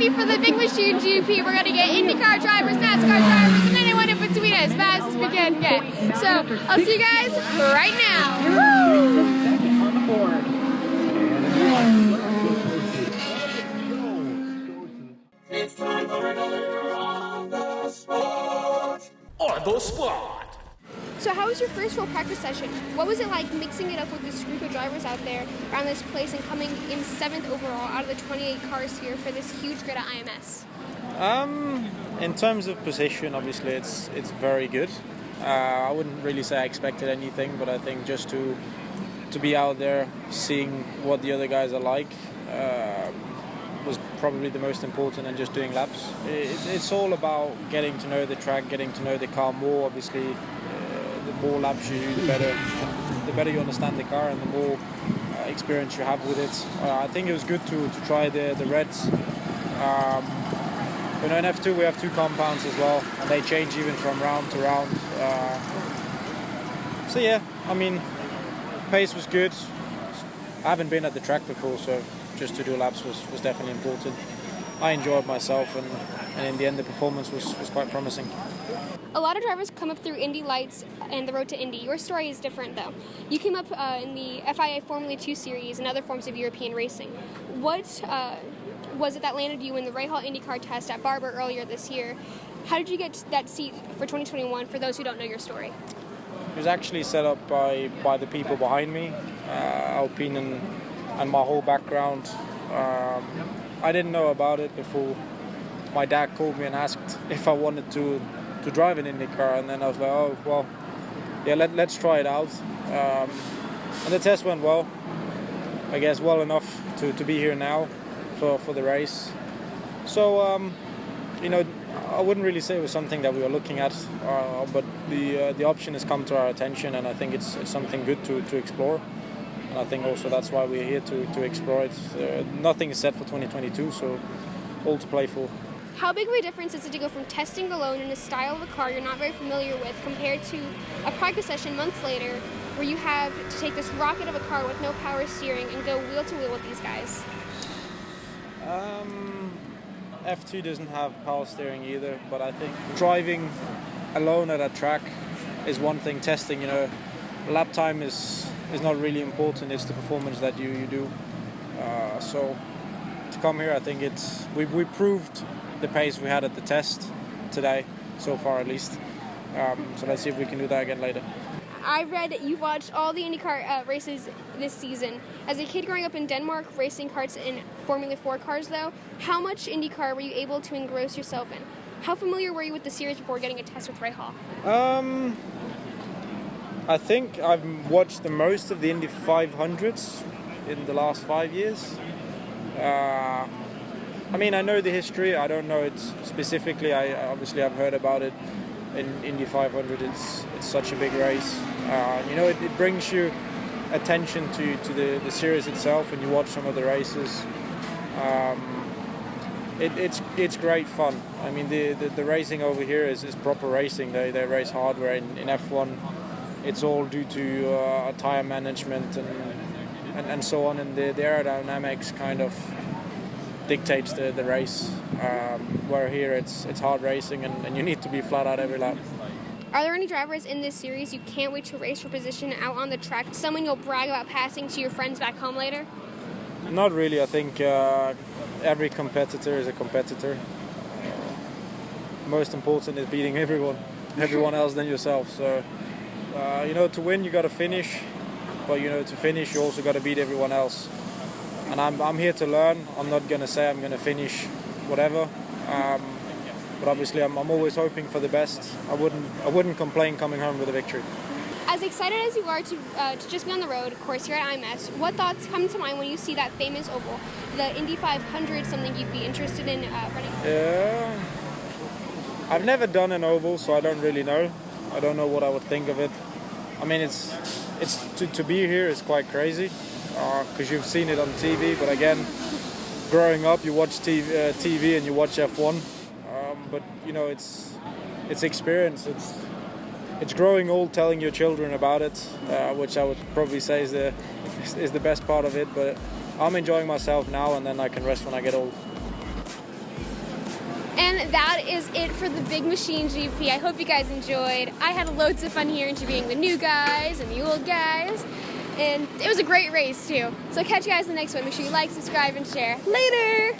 Indy for the Big Machine GP. We're going to get IndyCar drivers, NASCAR drivers, and anyone in between as fast as we can get. So I'll see you guys right now. Woo! On the board. It's time for another On the Spot. On the Spot. So how was your first real practice session? What was it like mixing it up with this group of drivers out there around this place and coming in 7th overall out of the 28 cars here for this huge grid at IMS? In terms of position, obviously it's very good. I wouldn't really say I expected anything, but I think just to be out there, seeing what the other guys are like, was probably the most important, and just doing laps. It's all about getting to know the track, getting to know the car more. Obviously, the more laps you do, the better you understand the car, and the more experience you have with it. I think it was good to try the Reds. In F2 we have 2 compounds as well, and they change even from round to round. So yeah, I mean, pace was good. I haven't been at the track before, so just to do laps was definitely important. I enjoyed myself, and in the end the performance was quite promising. A lot of drivers come up through Indy Lights and the road to Indy. Your story is different though. You came up in the FIA Formula 2 series and other forms of European racing. What was it that landed you in the Rahal IndyCar test at Barber earlier this year? How did you get that seat for 2021 for those who don't know your story? It was actually set up by the people behind me, Alpine and my whole background. I didn't know about it before my dad called me and asked if I wanted to drive an IndyCar, and then I was like, oh well, yeah, let's try it out. And the test went well, I guess well enough to be here now for the race. So I wouldn't really say it was something that we were looking at, but the option has come to our attention, and I think it's something good to explore. And I think also that's why we're here to explore it. Nothing is set for 2022, so all to play for. How big of a difference is it to go from testing alone in a style of a car you're not very familiar with compared to a practice session months later where you have to take this rocket of a car with no power steering and go wheel to wheel with these guys? F2 doesn't have power steering either, but I think driving alone at a track is one thing. Testing, lap time is not really important. It's the performance that you do. So to come here, I think we proved the pace we had at the test today, so far at least. So let's see if we can do that again later. I read that you've watched all the IndyCar races this season. As a kid growing up in Denmark, racing karts and Formula 4 cars though, how much IndyCar were you able to engross yourself in? How familiar were you with the series before getting a test with Rahal? I think I've watched the most of the Indy 500s in the last 5 years. I mean, I know the history. I don't know it specifically. Obviously I've heard about it in Indy 500. It's such a big race. It brings you attention to the series itself when you watch some of the races. It's great fun. I mean, the racing over here is proper racing. They race hard, where in F1 it's all due to tire management and so on, and the aerodynamics kind of dictates the race, where here it's hard racing and you need to be flat out every lap. Are there any drivers in this series you can't wait to race for position out on the track? Someone you'll brag about passing to your friends back home later? Not really. I think every competitor is a competitor. Most important is beating everyone else than yourself. So to win you got to finish, but to finish you also got to beat everyone else. And I'm here to learn. I'm not going to say I'm going to finish whatever, but obviously I'm always hoping for the best. I wouldn't complain coming home with a victory. As excited as you are to just be on the road, of course, here at IMS, what thoughts come to mind when you see that famous oval, the Indy 500, something you'd be interested in running? Yeah, I've never done an oval, so I don't really know. I don't know what I would think of it. I mean, it's to be here is quite crazy. Because you've seen it on TV, but again, growing up, you watch TV and you watch F1. But it's experience. It's growing old, telling your children about it, which I would probably say is the best part of it. But I'm enjoying myself now, and then I can rest when I get old. And that is it for the Big Machine GP. I hope you guys enjoyed. I had loads of fun here interviewing the new guys and the old guys. And it was a great race, too. So catch you guys in the next one. Make sure you like, subscribe, and share. Later!